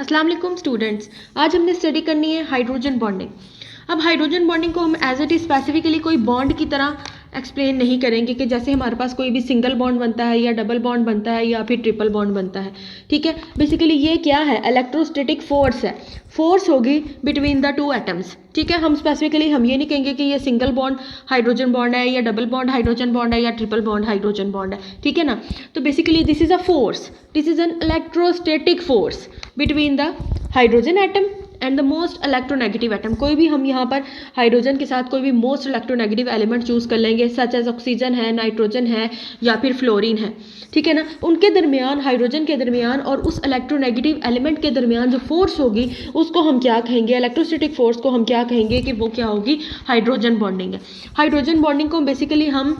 अस्सलाम वालेकुम स्टूडेंट्स। आज हमने स्टडी करनी है हाइड्रोजन बॉन्डिंग। अब हाइड्रोजन बॉन्डिंग को हम एज इट इज स्पेसिफिकली कोई बॉन्ड की तरह एक्सप्लेन नहीं करेंगे कि जैसे हमारे पास कोई भी सिंगल बॉन्ड बनता है या डबल बॉन्ड बनता है या फिर ट्रिपल बॉन्ड बनता है। ठीक है, बेसिकली ये क्या है, इलेक्ट्रोस्टैटिक फोर्स है, फोर्स होगी बिटवीन द टू एटम्स। ठीक है, हम स्पेसिफिकली हम ये नहीं कहेंगे कि ये सिंगल बॉन्ड हाइड्रोजन बॉन्ड है या डबल बॉन्ड हाइड्रोजन बॉन्ड है या ट्रिपल बॉन्ड हाइड्रोजन बॉन्ड है। ठीक है ना, तो basically this is a force, this is an electrostatic force between the hydrogen atom and the most electronegative atom. कोई भी हम यहाँ पर हाइड्रोजन के साथ कोई भी मोस्ट इलेक्ट्रोनेगेटिव एलिमेंट चूज कर लेंगे, सच एज ऑक्सीजन है, नाइट्रोजन है या फिर फ्लोरीन है। ठीक है ना, उनके दरमियान, हाइड्रोजन के दरमियान और उस इलेक्ट्रोनेगेटिव एलिमेंट के दरमियान जो फोर्स होगी उसको हम क्या कहेंगे, इलेक्ट्रोस्टैटिक फोर्स को हम क्या कहेंगे कि वो क्या होगी, हाइड्रोजन बॉन्डिंग है। हाइड्रोजन बॉन्डिंग को बेसिकली हम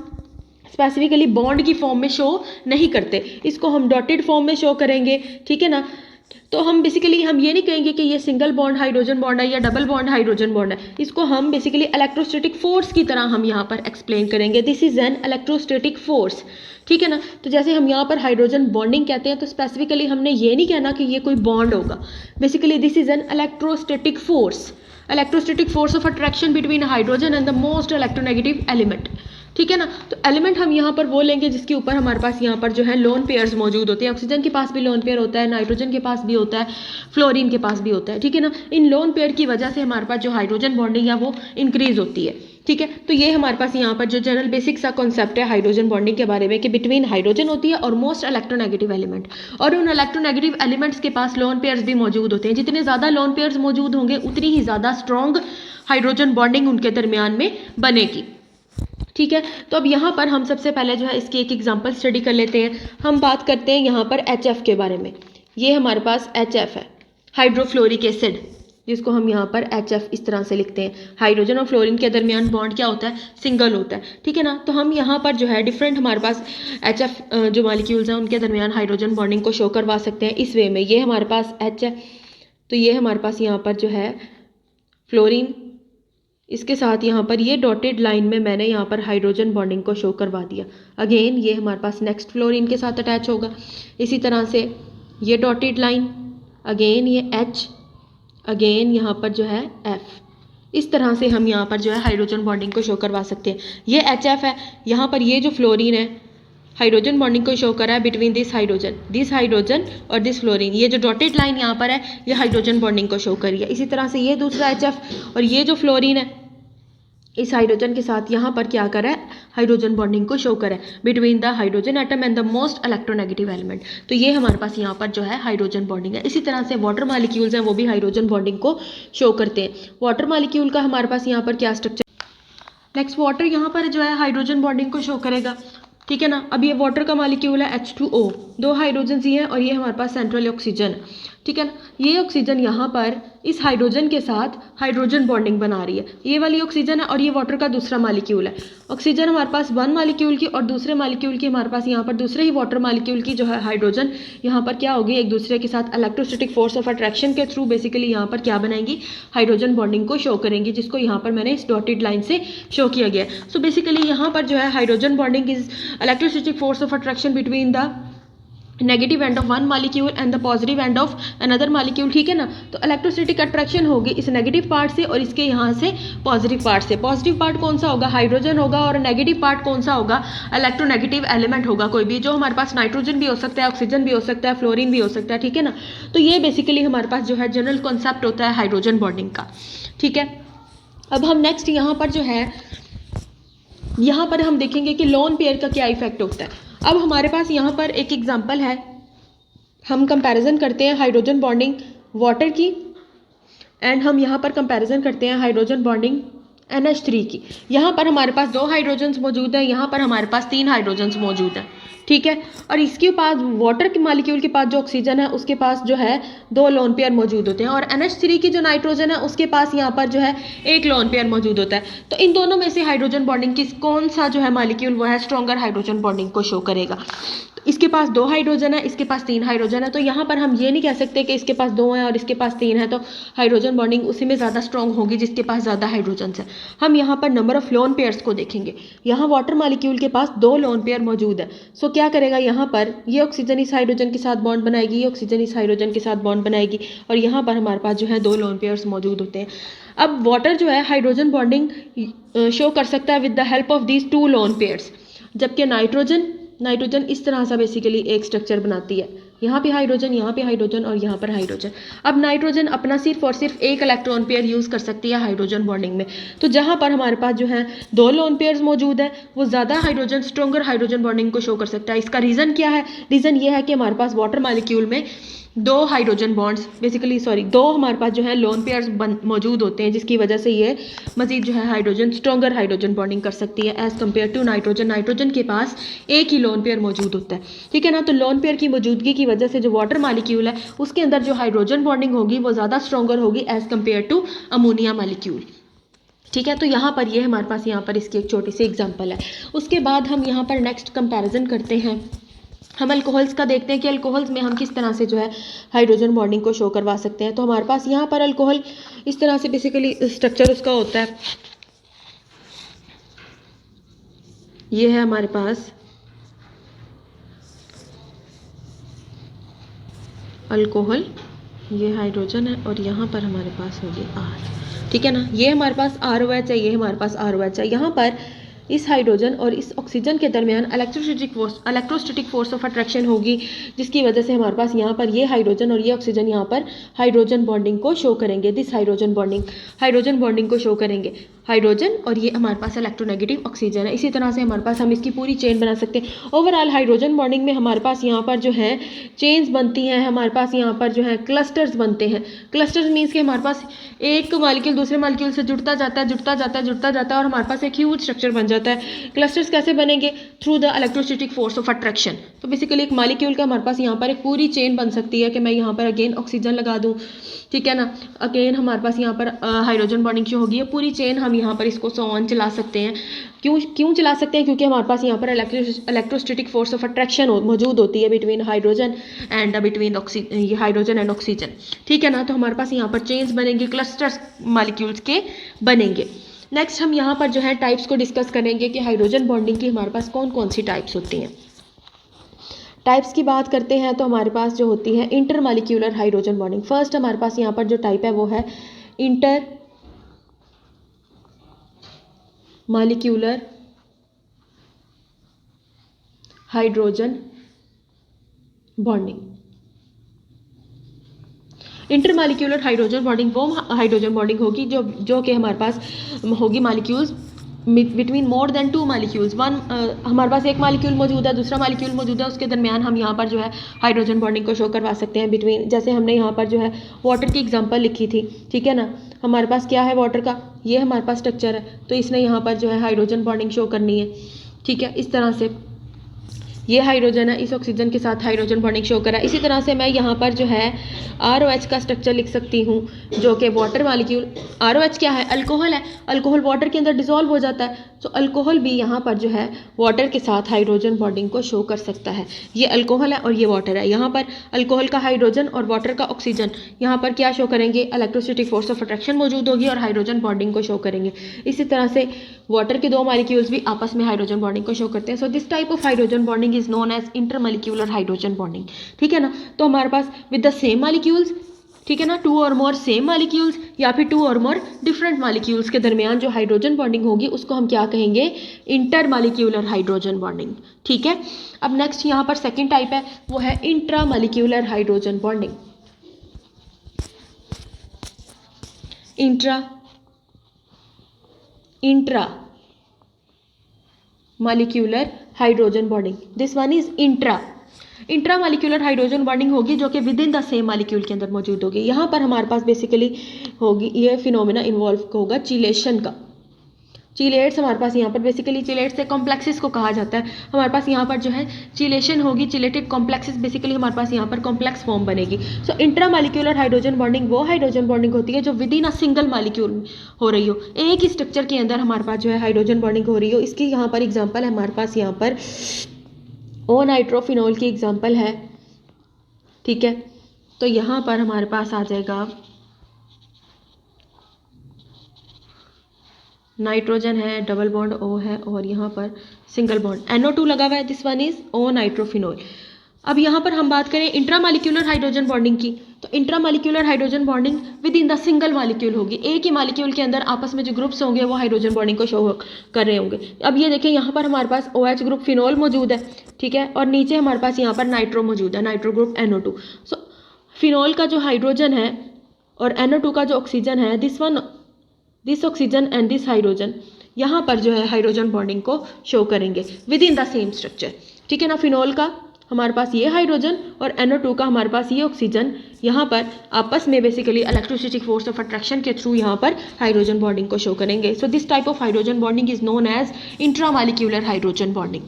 स्पेसिफिकली बॉन्ड की फॉर्म में शो नहीं करते, इसको हम डॉटेड फॉर्म में शो करेंगे। ठीक है ना, तो हम बेसिकली हम ये नहीं कहेंगे कि ये सिंगल बॉन्ड हाइड्रोजन बॉन्ड है या डबल बॉन्ड हाइड्रोजन बॉन्ड है, इसको हम बेसिकली इलेक्ट्रोस्टैटिक फोर्स की तरह हम यहाँ पर एक्सप्लेन करेंगे। This is an electrostatic force. ठीक है ना, तो जैसे हम यहाँ पर हाइड्रोजन बॉन्डिंग कहते हैं तो स्पेसिफिकली हमने ये नहीं कहना कि ये कोई बॉन्ड होगा, basically this is an electrostatic force, electrostatic force of attraction between hydrogen and the most electronegative element. ठीक है ना, तो एलिमेंट हम यहाँ पर वो लेंगे जिसके ऊपर हमारे पास यहाँ पर जो है लोन पेयर्स मौजूद होते हैं। ऑक्सीजन के पास भी लोन पेयर होता है, नाइट्रोजन के पास भी होता है, फ्लोरीन के पास भी होता है। ठीक है ना, इन लोन पेयर की वजह से हमारे पास जो हाइड्रोजन बॉन्डिंग है वो इंक्रीज होती है। ठीक है, तो ये हमारे पास यहाँ पर जो जनरल बेसिक सा कॉन्सेप्ट है हाइड्रोजन बॉन्डिंग के बारे में कि बिटवीन हाइड्रोजन होती है और मोस्ट इलेक्ट्रोनेगेटिव एलिमेंट, और उन इलेक्ट्रोनेगेटिव एलिमेंट्स के पास लोन पेयर्स भी मौजूद होते हैं। जितने ज़्यादा लोन पेयर्स मौजूद होंगे उतनी ही ज़्यादा स्ट्रॉन्ग हाइड्रोजन बॉन्डिंग उनके दरमियान में बनेगी। ठीक है, तो अब यहाँ पर हम सबसे पहले जो है इसकी एक एग्जांपल स्टडी कर लेते हैं। हम बात करते हैं यहाँ पर HF के बारे में। ये हमारे पास HF है, हाइड्रोफ्लोरिक एसिड, जिसको हम यहाँ पर HF इस तरह से लिखते हैं। हाइड्रोजन और फ्लोरीन के दरमियान बॉन्ड क्या होता है, सिंगल होता है। ठीक है ना, तो हम यहाँ पर जो है डिफरेंट हमारे पास HF जो मॉलिक्यूल्स हैं उनके दरमियान हाइड्रोजन बॉन्डिंग को शो करवा सकते हैं इस वे में। ये हमारे पास H है, तो ये हमारे पास यहाँ पर जो है फ्लोरीन, इसके साथ यहाँ पर ये डॉटेड लाइन में मैंने यहाँ पर हाइड्रोजन बॉन्डिंग को शो करवा दिया। अगेन ये हमारे पास नेक्स्ट फ्लोरीन के साथ अटैच होगा। इसी तरह से ये डॉटेड लाइन, अगेन ये H, अगेन यहाँ पर जो है F। इस तरह से हम यहाँ पर जो है हाइड्रोजन बॉन्डिंग को शो करवा सकते हैं। ये HF है, यहाँ पर ये जो फ्लोरीन है हाइड्रोजन बॉन्डिंग को शो करा है बिटवीन दिस हाइड्रोजन और दिस फ्लोरीन। ये जो डॉटेड लाइन यहाँ पर है ये हाइड्रोजन बॉन्डिंग को शो करी है। इसी तरह से ये दूसरा HF और ये जो फ्लोरीन है इस हाइड्रोजन के साथ यहाँ पर क्या करा है, हाइड्रोजन बॉन्डिंग को शो करा है between the hydrogen atom and the most electronegative element. तो ये हमारे पास यहाँ पर जो है हाइड्रोजन बॉन्डिंग है। इसी तरह से वाटर मॉलिक्यूल्स हैं वो भी हाइड्रोजन बॉन्डिंग को शो करते हैं। वाटर मॉलिक्यूल का हमारे पास यहाँ पर क्या स्ट्रक्चर, नेक्स्ट वाटर यहाँ पर जो है हाइड्रोजन बॉन्डिंग को शो करेगा। ठीक है ना, अब ये वाटर का मॉलिक्यूल है H2O, दो हाइड्रोजन ही हैं और ये हमारे पास सेंट्रल ऑक्सीजन। ठीक है ना, ये ऑक्सीजन यहाँ पर इस हाइड्रोजन के साथ हाइड्रोजन बॉन्डिंग बना रही है। ये वाली ऑक्सीजन है और ये वाटर का दूसरा मॉलिक्यूल है। ऑक्सीजन हमारे पास वन मॉलिक्यूल की और दूसरे मॉलिक्यूल की हमारे पास यहाँ पर दूसरे ही वाटर मॉलिक्यूल की जो है हाइड्रोजन यहाँ पर क्या होगी, एक दूसरे के साथ इलेक्ट्रोस्टैटिक फोर्स ऑफ अट्रैक्शन के थ्रू बेसिकली यहाँ पर क्या बनाएंगी, हाइड्रोजन बॉन्डिंग को शो करेंगी, जिसको यहाँ पर मैंने इस डॉटेड लाइन से शो किया गया है। सो बेसिकली यहाँ पर जो है hydrogen bonding is electrostatic force of attraction between the negative end of one molecule and the positive end of another molecule. ठीक है ना, तो इलेक्ट्रोस्टैटिक अट्रैक्शन होगी इस नेगेटिव पार्ट से और इसके यहाँ से पॉजिटिव पार्ट से। पॉजिटिव पार्ट कौन सा होगा, हाइड्रोजन होगा, और नेगेटिव पार्ट कौन सा होगा, इलेक्ट्रोनेगेटिव एलिमेंट होगा कोई भी, जो हमारे पास नाइट्रोजन भी हो सकता है, ऑक्सीजन भी हो सकता है, फ्लोरीन भी हो सकता है। ठीक है ना, तो ये बेसिकली हमारे पास जो है जनरल कॉन्सेप्ट होता है हाइड्रोजन बॉन्डिंग का। ठीक है, अब हम नेक्स्ट यहाँ पर जो है यहाँ पर हम देखेंगे कि लोन पेयर का क्या इफेक्ट होता है। अब हमारे पास यहाँ पर एक एग्जांपल है, हम कंपैरिजन करते हैं हाइड्रोजन बॉन्डिंग वाटर की एंड हम यहाँ पर कंपैरिजन करते हैं हाइड्रोजन बॉन्डिंग NH3 की। यहाँ पर हमारे पास दो हाइड्रोजन्स मौजूद हैं, यहाँ पर हमारे पास तीन हाइड्रोजन्स मौजूद हैं। ठीक है, और इसके पास वाटर के मॉलिक्यूल के पास जो ऑक्सीजन है उसके पास जो है दो लोन पेयर मौजूद होते हैं, और NH3 की जो नाइट्रोजन है उसके पास यहाँ पर जो है एक लोन पेयर मौजूद होता है। तो इन दोनों में से हाइड्रोजन बॉन्डिंग की कौन सा जो है मॉलिक्यूल वो है स्ट्रॉन्गर हाइड्रोजन बॉन्डिंग को शो करेगा। इसके पास 2 हाइड्रोजन है, इसके पास 3 हाइड्रोजन है, तो यहाँ पर हम ये नहीं कह सकते कि इसके पास 2 हैं और इसके पास 3 है तो हाइड्रोजन बॉन्डिंग उसी में ज़्यादा स्ट्रॉन्ग होगी जिसके पास ज़्यादा हाइड्रोजन है। हम यहाँ पर नंबर ऑफ लोन पेयर्स को देखेंगे। यहाँ वाटर मॉलिक्यूल के पास 2 लोन पेयर मौजूद है। सो क्या करेगा, यहाँ पर ये ऑक्सीजन इस हाइड्रोजन के साथ बॉन्ड बनाएगी, ये ऑक्सीजन इस हाइड्रोजन के साथ बॉन्ड बनाएगी और यहाँ पर हमारे पास जो है 2 लोन पेयर्स मौजूद होते हैं। अब वाटर जो है हाइड्रोजन बॉन्डिंग शो कर सकता है with the help of these 2 lone pairs, जबकि नाइट्रोजन इस तरह सा बेसिकली एक स्ट्रक्चर बनाती है, यहाँ पे हाइड्रोजन, यहाँ पे हाइड्रोजन और यहाँ पर हाइड्रोजन। अब नाइट्रोजन अपना सिर्फ और सिर्फ एक इलेक्ट्रॉन पेयर यूज़ कर सकती है हाइड्रोजन बॉन्डिंग में, तो जहाँ पर हमारे पास जो है 2 लोन पेयर्स मौजूद है वो ज़्यादा हाइड्रोजन स्ट्रॉन्गर हाइड्रोजन बॉन्डिंग को शो कर सकता है। इसका रीज़न क्या है? रीज़न ये है कि हमारे पास वाटर मॉलिक्यूल में 2 हाइड्रोजन बॉन्ड्स बेसिकली 2 हमारे पास जो है लोन पेयर्स मौजूद होते हैं, जिसकी वजह से ये मजीद जो है हाइड्रोजन स्ट्रॉन्गर हाइड्रोजन बॉन्डिंग कर सकती है as compare to nitrogen. Nitrogen के पास एक ही लोन पेयर मौजूद होता है, ठीक है ना। तो लोन पेयर की मौजूदगी की वजह से जो वाटर मॉलिक्यूल है उसके अंदर जो हाइड्रोजन बॉन्डिंग होगी वो ज़्यादा स्ट्रॉन्गर होगी as compare to ammonia molecule, ठीक है। तो यहाँ पर ये हमारे पास यहाँ पर इसकी एक छोटी सी एग्जांपल है। उसके बाद हम यहाँ पर नेक्स्ट कंपैरिजन करते हैं, हम अल्कोहल्स का देखते हैं कि अल्कोहल्स में हम किस तरह से जो है हाइड्रोजन बॉन्डिंग को शो करवा सकते हैं। तो हमारे पास यहाँ पर अल्कोहल इस तरह से बेसिकली स्ट्रक्चर उसका होता है, ये है हमारे पास अल्कोहल, ये हाइड्रोजन है और यहाँ पर हमारे पास होगी R, ठीक है ना। ये हमारे पास ROH है, ये हमारे पास ROH है। यहाँ पर इस हाइड्रोजन और इस ऑक्सीजन के दरमियान इलेक्ट्रोस्टैटिक फोर्स ऑफ अट्रैक्शन होगी, जिसकी वजह से हमारे पास यहाँ पर ये हाइड्रोजन और ये ऑक्सीजन यहाँ पर हाइड्रोजन बॉन्डिंग को शो करेंगे। दिस हाइड्रोजन बॉन्डिंग को शो करेंगे, हाइड्रोजन और ये हमारे पास इलेक्ट्रोनेगेटिव ऑक्सीजन है। इसी तरह से हमारे पास हम इसकी पूरी चेन बना सकते हैं। ओवरऑल हाइड्रोजन बॉन्डिंग में हमारे पास यहाँ पर जो है चेन्स बनती हैं, हमारे पास यहाँ पर जो है क्लस्टर्स बनते हैं। क्लस्टर्स मीन्स कि हमारे पास एक मॉलिक्यूल दूसरे मॉलिक्यूल से जुड़ता जाता है और हमारे पास एक ह्यूज स्ट्रक्चर बन जाता है। क्लस्टर्स कैसे बनेंगे? Through the electrostatic force of attraction. तो बेसिकली एक मॉलिक्यूल का हमारे पास यहाँ पर एक पूरी चेन बन सकती है कि मैं यहाँ पर अगेन ऑक्सीजन लगा दूँ, ठीक है ना। अगेन हमारे पास यहाँ पर हाइड्रोजन बॉन्डिंग जो होगी, ये पूरी चेन हम यहाँ पर इसको सो ऑन चला सकते हैं। क्यों चला सकते हैं? क्योंकि हमारे पास यहाँ पर इलेक्ट्रोस्टैटिक फोर्स ऑफ अट्रैक्शन मौजूद होती है बिटवीन हाइड्रोजन एंड ऑक्सीजन, ठीक है ना। तो हमारे पास यहाँ पर चेन्स बनेंगे, क्लस्टर्स मॉलिक्यूल्स के बनेंगे। नेक्स्ट हम यहाँ पर जो है टाइप्स को डिस्कस करेंगे कि हाइड्रोजन बॉन्डिंग की हमारे पास कौन कौन सी टाइप्स होती हैं। टाइप्स की बात करते हैं तो हमारे पास जो होती है inter molecular hydrogen bonding. First हमारे पास यहाँ पर जो टाइप है वो है inter molecular hydrogen bonding. Inter molecular hydrogen bonding वो हाइड्रोजन बॉन्डिंग होगी जो कि हमारे पास होगी molecules between more than 2 molecules. हमारे पास एक मॉलिक्यूल मौजूद है, दूसरा मॉलिक्यूल मौजूद है, उसके दरमियान हम यहाँ पर जो है हाइड्रोजन बॉन्डिंग को शो करवा सकते हैं बिटवीन, जैसे हमने यहाँ पर जो है वाटर की एग्जांपल लिखी थी, ठीक है ना। हमारे पास क्या है वाटर का, ये हमारे पास स्ट्रक्चर है, तो इसने यहाँ पर जो है हाइड्रोजन बॉन्डिंग शो करनी है, ठीक है। इस तरह से ये हाइड्रोजन है, इस ऑक्सीजन के साथ हाइड्रोजन बॉन्डिंग शो करा। इसी तरह से मैं यहाँ पर जो है ROH का स्ट्रक्चर लिख सकती हूँ जो कि वाटर मॉलिक्यूल। ROH क्या है? अल्कोहल है। अल्कोहल वाटर के अंदर डिसॉल्व हो जाता है, तो अल्कोहल भी यहाँ पर जो है वाटर के साथ हाइड्रोजन बॉन्डिंग को शो कर सकता है। ये अल्कोहल है और ये वाटर है। यहाँ पर अल्कोहल का हाइड्रोजन और वाटर का ऑक्सीजन यहाँ पर क्या शो करेंगे? इलेक्ट्रोस्टैटिक फोर्स ऑफ अट्रैक्शन मौजूद होगी और हाइड्रोजन बॉन्डिंग को शो करेंगे। इसी तरह से वाटर के 2 मॉलिक्यूल्स भी आपस में हाइड्रोजन बॉन्डिंग को शो करते हैं। So this type of hydrogen bonding is known as intermolecular hydrogen bonding, ठीक है ना। तो हमारे पास विद द सेम मॉलिक्यूल्स, ठीक है ना, 2 और मोर सेम मॉलिक्यूल्स या फिर 2 और मोर डिफरेंट मॉलिक्यूल्स के दरमियान जो हाइड्रोजन बॉन्डिंग होगी उसको हम क्या कहेंगे? इंटरमॉलिक्यूलर हाइड्रोजन बॉन्डिंग, ठीक है। अब नेक्स्ट यहाँ पर सेकेंड टाइप है वो है intramolecular hydrogen bonding. Intra molecular hydrogen bonding, this one is intra molecular hydrogen bonding होगी जो कि with in the same molecule के अंदर मौजूद होगी। यहाँ पर हमारे पास बेसिकली होगी ये फिनोमेना इन्वॉल्व होगा चिलेशन का। चिलेट्स हमारे पास यहाँ पर बेसिकली चिलेट्स से कॉम्प्लेक्सेस को कहा जाता है। हमारे पास यहाँ पर जो है चिलेशन होगी, चिलेटेड कॉम्प्लेक्सेस, बेसिकली हमारे पास यहाँ पर कॉम्प्लेक्स फॉर्म बनेगी। सो इंट्रा मॉलिक्यूलर हाइड्रोजन बॉन्डिंग वो हाइड्रोजन बॉन्डिंग होती है जो with in a single molecule हो रही हो, एक ही स्ट्रक्चर के अंदर हमारे पास जो है हाइड्रोजन बॉन्डिंग हो रही हो। इसकी यहाँ पर एग्जाम्पल है हमारे पास यहाँ पर ओ नाइट्रोफिनोल की एग्जांपल है, ठीक है। तो यहाँ पर हमारे पास आ जाएगा नाइट्रोजन है, डबल बॉन्ड O है और यहाँ पर सिंगल बॉन्ड NO2 लगा हुआ है। This one is O nitrophenol. अब यहाँ पर हम बात करें इंट्रामालिक्यूलर हाइड्रोजन बॉन्डिंग की, तो intramolecular hydrogen bonding within the single molecule होगी। एक ही मॉलिक्यूल के अंदर आपस में जो ग्रुप्स होंगे वो हाइड्रोजन बॉन्डिंग को शो कर रहे होंगे। अब ये देखिए यहाँ पर हमारे पास OH ग्रुप फिनोल मौजूद है, ठीक है, और नीचे हमारे पास यहाँ पर नाइट्रो मौजूद है, नाइट्रो ग्रुप NO2। सो फिनोल का जो हाइड्रोजन है और NO2 का जो ऑक्सीजन है, this oxygen and this hydrogen यहाँ पर जो है हाइड्रोजन बॉन्डिंग को शो करेंगे with in the same structure, ठीक है ना। फिनोल का हमारे पास ये हाइड्रोजन और NO2 का हमारे पास ये ऑक्सीजन यहाँ पर आपस में basically electrostatic force of attraction के थ्रू यहाँ पर हाइड्रोजन बॉन्डिंग को शो करेंगे। So this type of hydrogen bonding is known as intramolecular hydrogen bonding.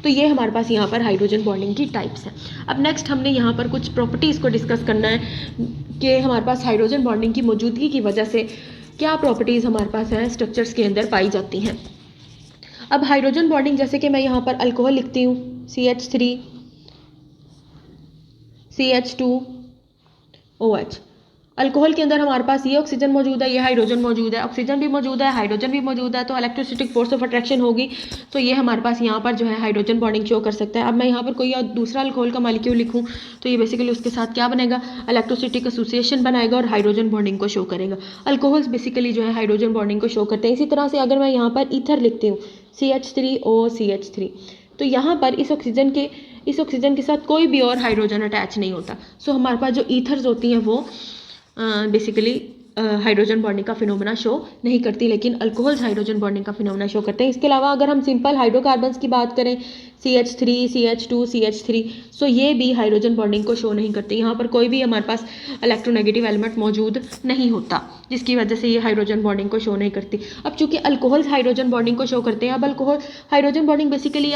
तो ये हमारे पास यहाँ पर हाइड्रोजन बॉन्डिंग की टाइप्स हैं। अब नेक्स्ट हमने यहाँ पर कुछ प्रॉपर्टीज़ को डिस्कस करना है कि हमारे पास हाइड्रोजन बॉन्डिंग की मौजूदगी की वजह से क्या प्रॉपर्टीज़ हमारे पास हैं स्ट्रक्चर्स के अंदर पाई जाती हैं। अब हाइड्रोजन बॉन्डिंग जैसे कि मैं यहाँ पर अल्कोहल लिखती हूँ CH3 CH2 OH। अल्कोहल के अंदर हमारे पास ये ऑक्सीजन मौजूद है, ये हाइड्रोजन मौजूद है, ऑक्सीजन भी मौजूद है, हाइड्रोजन भी मौजूद है, तो इलेक्ट्रोस्टैटिक फोर्स ऑफ अट्रैक्शन होगी, तो ये हमारे पास यहाँ पर जो है हाइड्रोजन बॉन्डिंग शो कर सकता है। अब मैं यहाँ पर कोई और दूसरा अल्कोहल का मॉलिक्यूल लिखूँ तो ये बेसिकली उसके साथ क्या बनेगा, इलेक्ट्रोस्टैटिक एसोसिएशन बनाएगा और हाइड्रोजन बॉन्डिंग को शो करेगा। अल्कोहल्स बेसिकली जो है हाइड्रोजन बॉन्डिंग को शो करते हैं। इसी तरह से अगर मैं यहाँ पर ईथर लिखती हूँ CH3OCH3, तो यहाँ पर इस ऑक्सीजन के साथ कोई भी और हाइड्रोजन अटैच नहीं होता। सो हमारे पास जो ईथर्स होती हैं वो बेसिकली हाइड्रोजन बॉन्डिंग का फिनोमेना शो नहीं करती, लेकिन अल्कोहल्स हाइड्रोजन बॉन्डिंग का फिनोमेना शो करते हैं। इसके अलावा अगर हम सिंपल हाइड्रोकार्बन्स की बात करें CH3 CH2 CH3, सो ये भी हाइड्रोजन बॉन्डिंग को शो नहीं करते। यहाँ पर कोई भी हमारे पास इलेक्ट्रोनेगेटिव एलिमेंट मौजूद नहीं होता, जिसकी वजह से ये हाइड्रोजन बॉन्डिंग को शो नहीं करती। अब चूंकि अल्कोहल्स हाइड्रोजन बॉन्डिंग को शो करते हैं, अब alcohol hydrogen bonding basically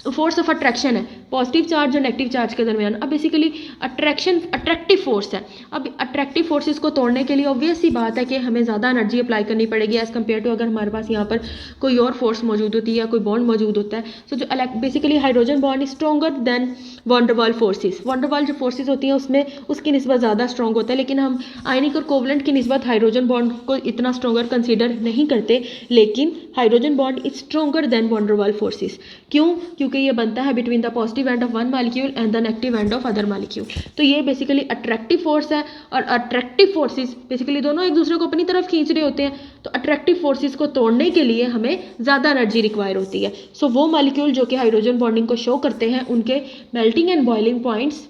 force of attraction है पॉजिटिव चार्ज और नेगेटिव चार्ज के दरमियान। अब बेसिकली अट्रैक्टिव फोर्स है। अब अट्रैक्टिव फोर्सेस को तोड़ने के लिए ऑब्वियस सी बात है कि हमें ज़्यादा एनर्जी अप्लाई करनी पड़ेगी एज़ कम्पेयर टू अगर हमारे पास यहाँ पर कोई और फोर्स मौजूद होती है या कोई बॉन्ड मौजूद होता है। सो जो basically hydrogen bond is stronger than van der Waals forces. Van der Waals जो फोर्सेस होती हैं उसमें उसकी निस्बत ज़्यादा स्ट्रॉन्ग होता है, लेकिन हम आयनिक और कोवलेंट की निस्बत हाइड्रोजन बॉन्ड को इतना स्ट्रॉन्गर कंसीडर नहीं करते, लेकिन hydrogen bond is stronger than van der Waals forces. क्यों? क्योंकि ये बनता है between the positive end of one molecule and the negative end of other molecule. तो ये बेसिकली अट्रैक्टिव फोर्स है और अट्रैक्टिव फोर्सेस बेसिकली दोनों एक दूसरे को अपनी तरफ खींच रहे होते हैं। तो अट्रैक्टिव फोर्सेस को तोड़ने के लिए हमें ज़्यादा एनर्जी रिक्वायर होती है। सो वो मॉलिक्यूल जो कि हाइड्रोजन बॉन्डिंग को शो करते हैं उनके मेल्टिंग एंड बॉइलिंग पॉइंट्स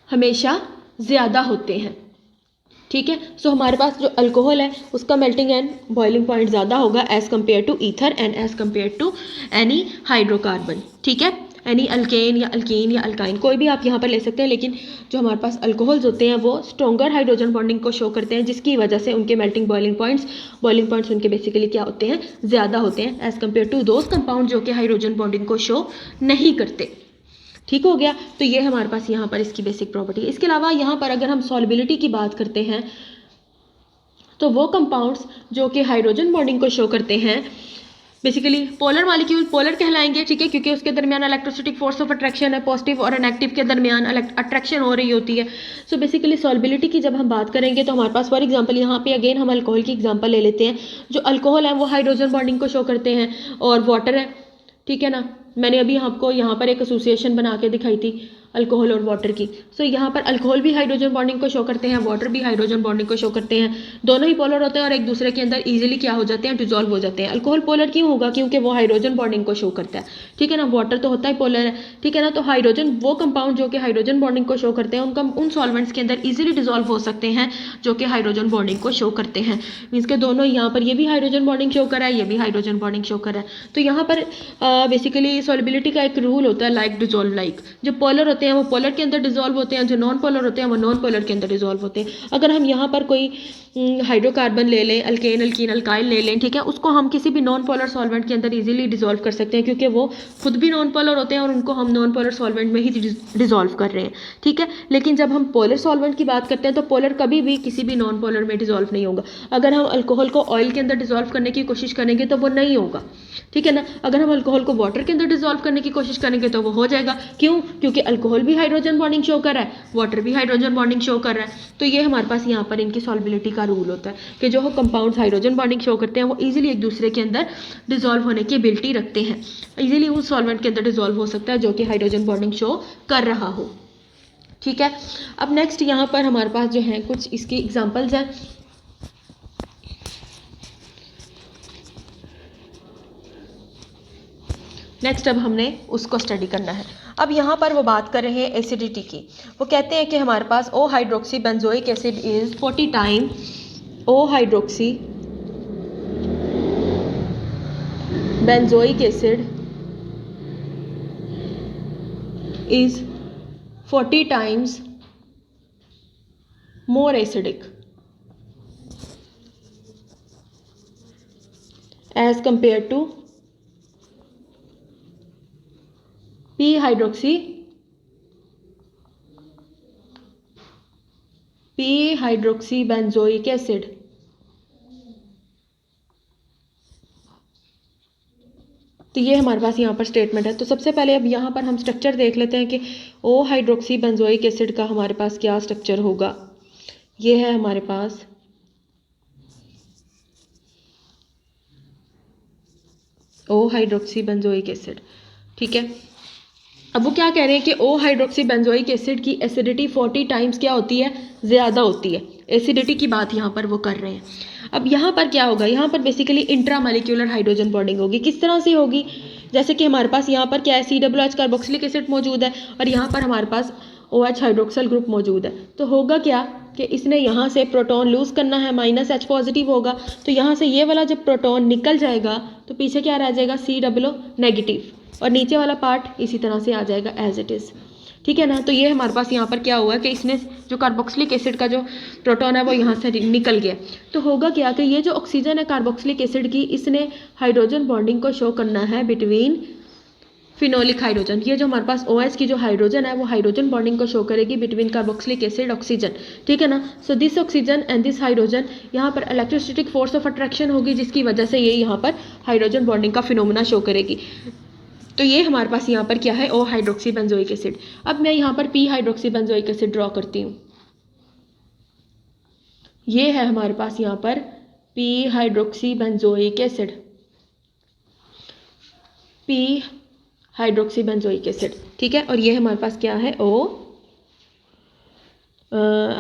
हमेशा ज़्यादा होते हैं, ठीक है। सो हमारे पास जो अल्कोहल है उसका मेल्टिंग एंड बॉइलिंग पॉइंट ज़्यादा होगा as compare to ether and as compare to any hydrocarbon, ठीक है। एनी अल्केन या अल्कीन या अल्काइन कोई भी आप यहाँ पर ले सकते हैं, लेकिन जो हमारे पास अल्कोहल्स होते हैं वो स्ट्रॉन्गर हाइड्रोजन बॉन्डिंग को शो करते हैं, जिसकी वजह से उनके मेल्टिंग बॉइलिंग पॉइंट्स उनके बेसिकली क्या होते हैं, ज़्यादा होते हैं as compare to those compound जो कि हाइड्रोजन बॉन्डिंग को शो नहीं करते। ठीक हो गया। तो ये हमारे पास यहाँ पर इसकी बेसिक प्रॉपर्टी है। इसके अलावा यहाँ पर अगर हम सॉल्युबिलिटी की बात करते हैं तो वो कंपाउंड्स जो कि हाइड्रोजन बॉन्डिंग को शो करते हैं बेसिकली पोलर मॉलिक्यूल पोलर कहलाएंगे, ठीक है, क्योंकि उसके दरमियान इलेक्ट्रोस्टैटिक फोर्स ऑफ अट्रैक्शन है, पॉजिटिव और नेगेटिव के दरमियान अट्रैक्शन हो रही होती है। सो बेसिकली सॉल्युबिलिटी की जब हम बात करेंगे तो हमारे पास फॉर एग्जांपल यहाँ पे अगेन हम अल्कोहल की एग्जांपल ले लेते हैं। जो अल्कोहल है वो हाइड्रोजन बॉन्डिंग को शो करते हैं और वाटर है, ठीक है ना। मैंने अभी आपको यहाँ पर एक एसोसिएशन बना के दिखाई थी अल्कोहल और वाटर की। सो यहाँ पर अल्कोहल भी हाइड्रोजन बॉन्डिंग को शो करते हैं, वाटर भी हाइड्रोजन बॉन्डिंग को शो करते हैं। दोनों ही पोलर होते हैं और एक दूसरे के अंदर इजीली क्या हो जाते हैं, डिजॉल्व हो जाते हैं। अल्कोहल पोलर क्यों होगा? क्योंकि वो हाइड्रोजन बॉन्डिंग को शो करता है, ठीक है ना। वाटर तो होता है पोलर है, ठीक है ना। तो हाइड्रोजन वो कंपाउंड जो कि हाइड्रोजन बॉन्डिंग को शो करते हैं उन सॉल्वेंट्स के अंदर ईजिली डिजॉल्व हो सकते हैं जो कि हाइड्रोजन बॉन्डिंग को शो करते हैं। मीन्स के दोनों यहाँ पर ये भी हाइड्रोजन बॉन्डिंग शो कर रहा है, ये भी हाइड्रोजन बॉन्डिंग शो कर रहा है। तो यहाँ पर बेसिकली सॉल्युबिलिटी का एक रूल होता है लाइक डिजॉल्व लाइक। जो पोलर होते हैं वो पोलर के अंदर डिजोल्व होते हैं, जो नॉन पोलर होते हैं वो नॉन पोलर के अंदर डिजोल्व होते हैं। अगर हम यहाँ पर कोई हाइड्रोकार्बन ले लें, अल्केन, अल्कीन, अल्काइल ले लें, ठीक है, उसको हम किसी भी नॉन पोलर सॉल्वेंट के अंदर इजीली डिजोल्व कर सकते हैं, क्योंकि वो खुद भी नॉन पोलर होते हैं और उनको हम नॉन पोलर सॉल्वेंट में ही डिजोल्व कर रहे हैं, ठीक है। लेकिन जब हम पोलर सॉल्वेंट की बात करते हैं तो पोलर कभी भी किसी भी नॉन पोलर में डिजोल्व नहीं होगा। अगर हम अल्कोहल को ऑयल के अंदर डिजोल्व करने की कोशिश करेंगे तो वो नहीं होगा, ठीक है ना। अगर हम अल्कोहल को वाटर के अंदर डिजोल्व करने की कोशिश करेंगे तो वो हो जाएगा। क्यों? क्योंकि अल्कोहल भी हाइड्रोजन बॉन्डिंग शो कर रहा है, वाटर भी हाइड्रोजन बॉन्डिंग शो कर रहा है। तो ये हमारे पास यहाँ पर इनकी सॉल्बिलिटी का रूल होता है कि जो कंपाउंड्स हाइड्रोजन बॉन्डिंग शो करते हैं वो इजीली एक दूसरे के अंदर डिजोल्व होने की एबिलिटी रखते हैं, इजीली उस सॉल्वेंट के अंदर डिजोल्व हो सकता है जो कि हाइड्रोजन बॉन्डिंग शो कर रहा हो, ठीक है। अब नेक्स्ट यहाँ पर हमारे पास जो है कुछ इसकी एग्जांपल्स हैं। नेक्स्ट अब हमने उसको स्टडी करना है। अब यहाँ पर वो बात कर रहे हैं एसिडिटी की। वो कहते हैं कि हमारे पास O hydroxy benzoic acid is 40 time O hydroxy benzoic acid is 40 times more acidic as compared to p-hydroxybenzoic acid। तो ये हमारे पास यहाँ पर स्टेटमेंट है। तो सबसे पहले अब यहाँ पर हम स्ट्रक्चर देख लेते हैं कि ओ हाइड्रोक्सी बेंजोइक एसिड का हमारे पास क्या स्ट्रक्चर होगा। ये है हमारे पास ओ हाइड्रोक्सी बेंजोइक एसिड, ठीक है। अब वो क्या कह रहे हैं कि ओ हाइड्रोक्सी बेंजोइक एसिड की एसिडिटी 40 टाइम्स क्या होती है, ज़्यादा होती है। एसिडिटी की बात यहाँ पर वो कर रहे हैं। अब यहाँ पर क्या होगा, यहाँ पर बेसिकली इंट्रामॉलिक्यूलर हाइड्रोजन बॉन्डिंग होगी। किस तरह से होगी? जैसे कि हमारे पास यहाँ पर क्या है, COH कार्बोक्सिलिक एसिड मौजूद है और यहाँ पर हमारे पास OH हाइड्रोक्सल ग्रुप मौजूद है। तो होगा क्या कि इसने यहाँ से प्रोटॉन लूज़ करना है, -H पॉजिटिव होगा। तो यहाँ से ये वाला जब प्रोटॉन निकल जाएगा तो पीछे क्या रह जाएगा, COO नेगेटिव, और नीचे वाला पार्ट इसी तरह से आ जाएगा एज इट इज़, ठीक है ना। तो ये हमारे पास यहाँ पर क्या हुआ कि इसने जो कार्बोक्सिलिक एसिड का जो प्रोटॉन है वो यहाँ से निकल गया। तो होगा क्या कि ये जो ऑक्सीजन है कार्बोक्सिलिक एसिड की, इसने हाइड्रोजन बॉन्डिंग को शो करना है बिटवीन फिनोलिक हाइड्रोजन। ये जो हमारे पास OH की जो हाइड्रोजन है वो हाइड्रोजन बॉन्डिंग को शो करेगी बिटवीन कार्बोक्सिलिक एसिड ऑक्सीजन, ठीक है ना। So this oxygen and this hydrogen, यहाँ पर इलेक्ट्रोस्टैटिक फोर्स ऑफ अट्रैक्शन होगी जिसकी वजह से ये यहाँ पर हाइड्रोजन बॉन्डिंग का फिनोमेना शो करेगी। तो ये हमारे पास यहाँ पर क्या है, ओ हाइड्रोक्सी बेंजोइक एसिड। अब मैं यहाँ पर P hydroxy benzoic acid draw करती हूँ। ये है हमारे पास यहाँ पर P hydroxy benzoic acid, P hydroxy benzoic acid, ठीक है। और ये हमारे पास क्या है, ओ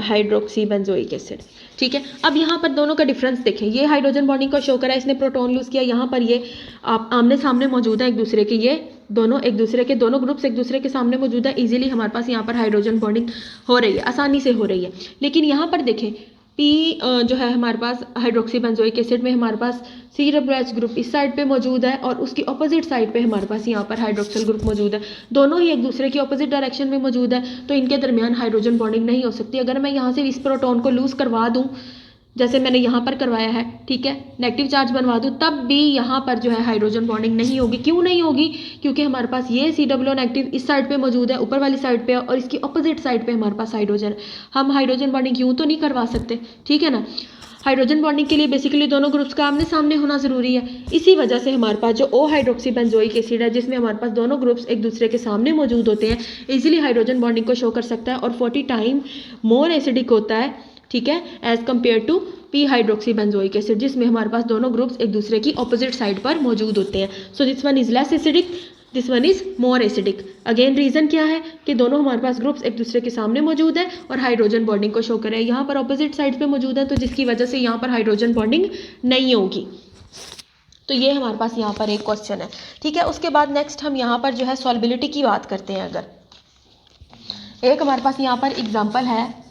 हाइड्रोक्सी बेंजोइक एसिड, ठीक है। अब यहाँ पर दोनों का डिफरेंस देखें। ये हाइड्रोजन बॉन्डिंग को शो करा, इसने प्रोटॉन लूज किया। यहाँ पर ये आप आमने सामने मौजूद है एक दूसरे के, ये दोनों एक दूसरे के, दोनों ग्रुप्स एक दूसरे के सामने मौजूद है। इजीली हमारे पास यहाँ पर हाइड्रोजन बॉन्डिंग हो रही है, आसानी से हो रही है। लेकिन यहाँ पर देखें पी जो है हमारे पास हाइड्रोक्सी बेंजोइक एसिड में हमारे पास COH ग्रुप इस साइड पे मौजूद है और उसकी ऑपोजिट साइड पे हमारे पास यहाँ पर हाइड्रोक्सिल ग्रुप मौजूद है। दोनों ही एक दूसरे की ऑपोजिट डायरेक्शन में मौजूद है, तो इनके दरमियान हाइड्रोजन बॉन्डिंग नहीं हो सकती। अगर मैं यहाँ से इस प्रोटॉन को लूज़ करवा दूँ, जैसे मैंने यहाँ पर करवाया है, ठीक है, नेगेटिव चार्ज बनवा दूँ, तब भी यहाँ पर जो है हाइड्रोजन बॉन्डिंग नहीं होगी। क्यों नहीं होगी? क्योंकि हमारे पास ये COO नेगेटिव इस साइड पे मौजूद है, ऊपर वाली साइड पे, और इसकी ऑपोजिट साइड पे हमारे पास हाइड्रोजन है। हम हाइड्रोजन बॉन्डिंग यूँ तो नहीं करवा सकते, ठीक है ना। हाइड्रोजन बॉन्डिंग के लिए बेसिकली दोनों ग्रुप्स का आमने सामने होना ज़रूरी है। इसी वजह से हमारे पास जो ओ हाइड्रोक्सी बेंजोइक एसिड है, जिसमें हमारे पास दोनों ग्रुप्स एक दूसरे के सामने मौजूद होते हैं, इजीली हाइड्रोजन बॉन्डिंग को शो कर सकता है और 40 टाइम मोर एसिडिक होता है, ठीक है, as compare to P hydroxy benzoic acid, जिसमें हमारे पास दोनों ग्रुप्स एक दूसरे की ऑपोजिट साइड पर मौजूद होते हैं। So this one is less acidic, this one is more acidic. Again reason क्या है कि दोनों हमारे पास ग्रुप्स एक दूसरे के सामने मौजूद है और हाइड्रोजन बॉन्डिंग को शो करें। यहाँ पर ऑपोजिट साइड पे मौजूद है, तो जिसकी वजह से यहाँ पर हाइड्रोजन बॉन्डिंग नहीं होगी। तो ये हमारे पास यहाँ पर एक क्वेश्चन है, ठीक है। उसके बाद नेक्स्ट हम यहाँ पर जो है सॉल्बिलिटी की बात करते हैं। अगर एक हमारे पास यहाँ पर एग्जाम्पल है,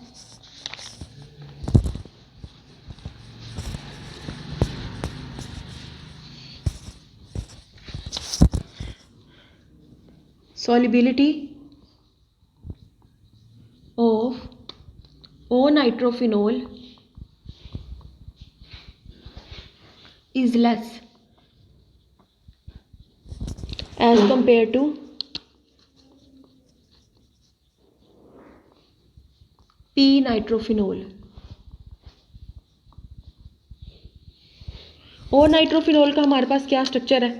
solubility O nitrophenol is less as compared to p nitrophenol. O nitrophenol का हमारे पास क्या स्ट्रक्चर है,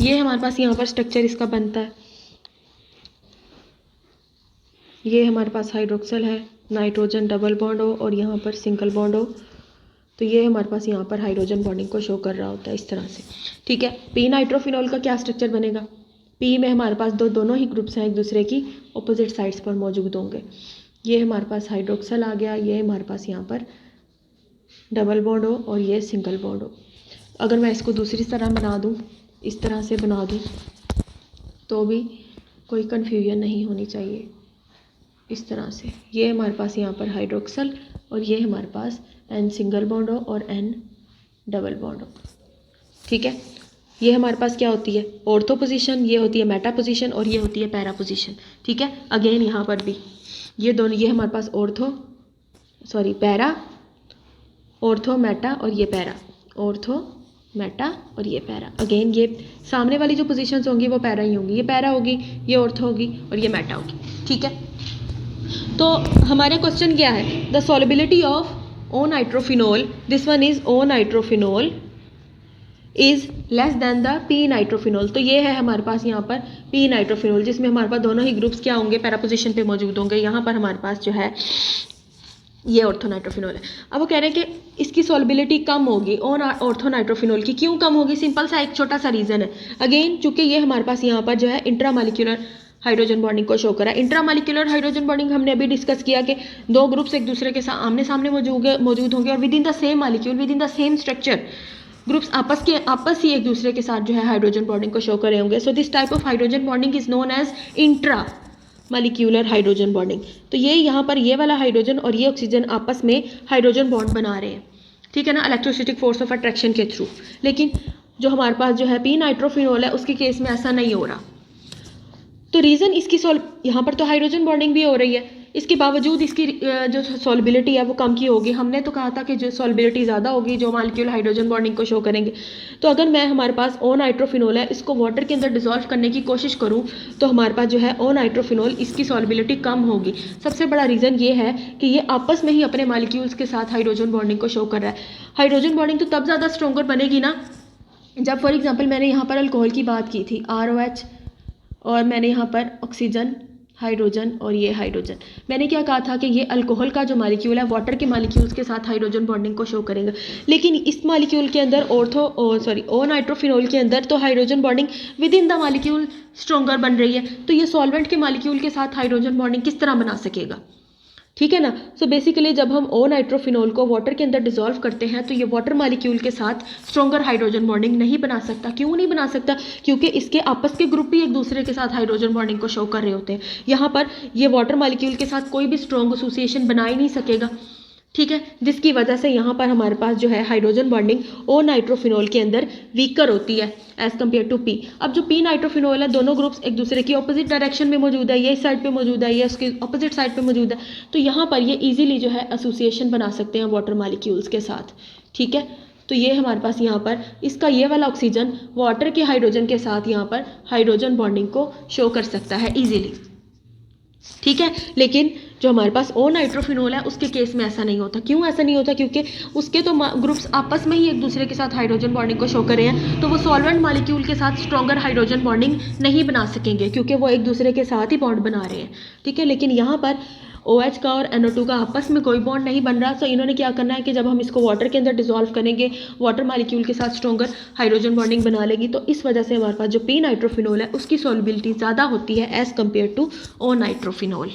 ये हमारे पास यहाँ पर स्ट्रक्चर इसका बनता है, ये हमारे पास हाइड्रोक्सल है, नाइट्रोजन डबल बॉन्ड हो और यहाँ पर सिंगल बॉन्ड हो, तो ये हमारे पास यहाँ पर हाइड्रोजन बॉन्डिंग को शो कर रहा होता है इस तरह से। ठीक है, पी नाइट्रोफिनोल का क्या स्ट्रक्चर बनेगा, पी में हमारे पास दोनों ही ग्रुप्स हैं एक दूसरे की ऑपोजिट साइड्स पर मौजूद होंगे। ये हमारे पास हाइड्रोक्सल आ गया, ये हमारे पास यहाँ पर डबल बॉन्ड हो और ये सिंगल बॉन्ड हो। अगर मैं इसको दूसरी तरह बना दूँ, इस तरह से बना दूँ, तो भी कोई कन्फ्यूजन नहीं होनी चाहिए। इस तरह से ये हमारे पास यहाँ पर हाइड्रोक्सल और ये हमारे पास एन सिंगल बॉन्ड हो और एन डबल बॉन्ड हो। ठीक है, ये हमारे पास क्या होती है, ऑर्थो पोजीशन, ये होती है मेटा पोजीशन और ये होती है पैरा पोजीशन। ठीक है, अगेन यहाँ पर भी ये दोनों, ये हमारे पास पैरा, ऑर्थो मेटा और ये पैरा, ऑर्थो मेटा और ये पैरा। अगेन ये सामने वाली जो पोजीशंस होंगी वो पैरा ही होंगी, ये पैरा होगी, ये ऑर्थो होगी और ये मेटा होगी। ठीक है, तो हमारा क्वेश्चन क्या है, the solubility of O nitrophenol, this one is O nitrophenol is less than the P nitrophenol. तो ये है हमारे पास यहाँ पर पी नाइट्रोफिनोल, जिसमें हमारे पास दोनों ही ग्रुप्स क्या होंगे, पैरा पोजीशन पे मौजूद होंगे। यहाँ पर हमारे पास जो है ये ऑर्थोनाइट्रोफिनोल है। अब वो कह रहे हैं कि इसकी सॉल्युबिलिटी कम होगी ऑर्थोनाइट्रोफिनोल की। क्यों कम होगी, सिंपल सा एक छोटा सा रीज़न है। अगेन चूंकि ये हमारे पास यहाँ पर जो है इंट्रामॉलिक्यूलर हाइड्रोजन बॉन्डिंग को शो करा है। इंट्रामॉलिक्यूलर हाइड्रोजन बॉन्डिंग हमने अभी डिस्कस किया कि दो ग्रुप्स एक दूसरे के साथ आमने सामने मौजूद होंगे और with in the same molecule, with in the same structure, groups आपस ही एक दूसरे के साथ जो है हाइड्रोजन बॉन्डिंग को शो कर रहे होंगे। So this type of hydrogen bonding is known as intramolecular hydrogen bonding. तो ये यहाँ पर ये वाला हाइड्रोजन और ये ऑक्सीजन आपस में हाइड्रोजन बॉन्ड बना रहे हैं, ठीक है ना, इलेक्ट्रोस्टैटिक फोर्स ऑफ अट्रैक्शन के थ्रू। लेकिन जो हमारे पास जो है पी नाइट्रोफिनोल है उसके केस में ऐसा नहीं हो रहा। तो रीज़न इसकी यहाँ पर तो हाइड्रोजन बॉन्डिंग भी हो रही है, इसके बावजूद इसकी जो सॉल्युबिलिटी है वो कम की होगी। हमने तो कहा था कि जो सॉल्युबिलिटी ज़्यादा होगी जो मॉलिक्यूल हाइड्रोजन बॉन्डिंग को शो करेंगे। तो अगर मैं हमारे पास ओ नाइट्रोफिनोल है, इसको वाटर के अंदर डिसॉल्व करने की कोशिश करूँ तो हमारे पास जो है ओ नाइट्रोफिनोल, इसकी सॉल्युबिलिटी कम होगी। सबसे बड़ा रीज़न ये है कि ये आपस में ही अपने मॉलिक्यूल्स के साथ हाइड्रोजन बॉन्डिंग को शो कर रहा है। हाइड्रोजन बॉन्डिंग तो तब ज़्यादा स्ट्रॉन्गर बनेगी ना जब फॉर एग्जाम्पल मैंने यहाँ पर अल्कोहल की बात की थी, ROH, और मैंने यहाँ पर ऑक्सीजन, हाइड्रोजन और ये हाइड्रोजन, मैंने क्या कहा था कि ये अल्कोहल का जो मॉलिक्यूल है वाटर के मॉलिक्यूल्स के साथ हाइड्रोजन बॉन्डिंग को शो करेंगे। लेकिन इस मॉलिक्यूल के अंदर ओ नाइट्रोफिनोल के अंदर तो hydrogen bonding within the molecule stronger बन रही है। तो ये सॉल्वेंट के मॉलिक्यूल के साथ हाइड्रोजन बॉन्डिंग किस तरह बना सकेगा, ठीक है ना। सो बेसिकली जब हम ओ नाइट्रोफिनोल को वाटर के अंदर डिसॉल्व करते हैं तो ये वाटर मॉलिक्यूल के साथ स्ट्रॉन्गर हाइड्रोजन बॉन्डिंग नहीं बना सकता। क्यों नहीं बना सकता, क्योंकि इसके आपस के ग्रुप भी एक दूसरे के साथ हाइड्रोजन बॉन्डिंग को शो कर रहे होते हैं। यहाँ पर ये वाटर मॉलिक्यूल के साथ कोई भी स्ट्रॉन्ग एसोसिएशन बना ही नहीं सकेगा, ठीक है, जिसकी वजह से यहाँ पर हमारे पास जो है हाइड्रोजन बॉन्डिंग ओ नाइट्रोफिनोल के अंदर वीकर होती है एज कम्पेयर टू पी। अब जो पी नाइट्रोफिनोल है दोनों ग्रुप्स एक दूसरे की ऑपोजिट डायरेक्शन में मौजूद है, ये इस साइड पे मौजूद है, ये उसके ऑपोजिट साइड पे मौजूद है, तो यहाँ पर ये इजीली जो है एसोसिएशन बना सकते हैं वाटर मॉलिक्यूल्स के साथ, ठीक है। तो ये हमारे पास यहाँ पर इसका ये वाला ऑक्सीजन वाटर के हाइड्रोजन के साथ यहाँ पर हाइड्रोजन बॉन्डिंग को शो कर सकता है ईजिली, ठीक है। लेकिन जो हमारे पास ओ नाइट्रोफिनोल है उसके केस में ऐसा नहीं होता। क्यों ऐसा नहीं होता, क्योंकि उसके तो ग्रुप्स आपस में ही एक दूसरे के साथ हाइड्रोजन बॉन्डिंग को शो कर रहे हैं, तो वो सॉल्वेंट मॉलिक्यूल के साथ स्ट्रॉन्गर हाइड्रोजन बॉन्डिंग नहीं बना सकेंगे क्योंकि वो एक दूसरे के साथ ही बॉन्ड बना रहे हैं, ठीक है। लेकिन यहाँ पर OH का और NO2 का आपस में कोई बॉन्ड नहीं बन रहा। तो इन्होंने क्या करना है कि जब हम इसको वाटर के अंदर डिसॉल्व करेंगे वाटर मॉलिक्यूल के साथ स्ट्रॉन्गर हाइड्रोजन बॉन्डिंग बना लेगी, तो इस वजह से हमारे पास जो पी नाइट्रोफिनोल है उसकी सॉल्युबिलिटी ज़्यादा होती है as compare to O nitrophenol.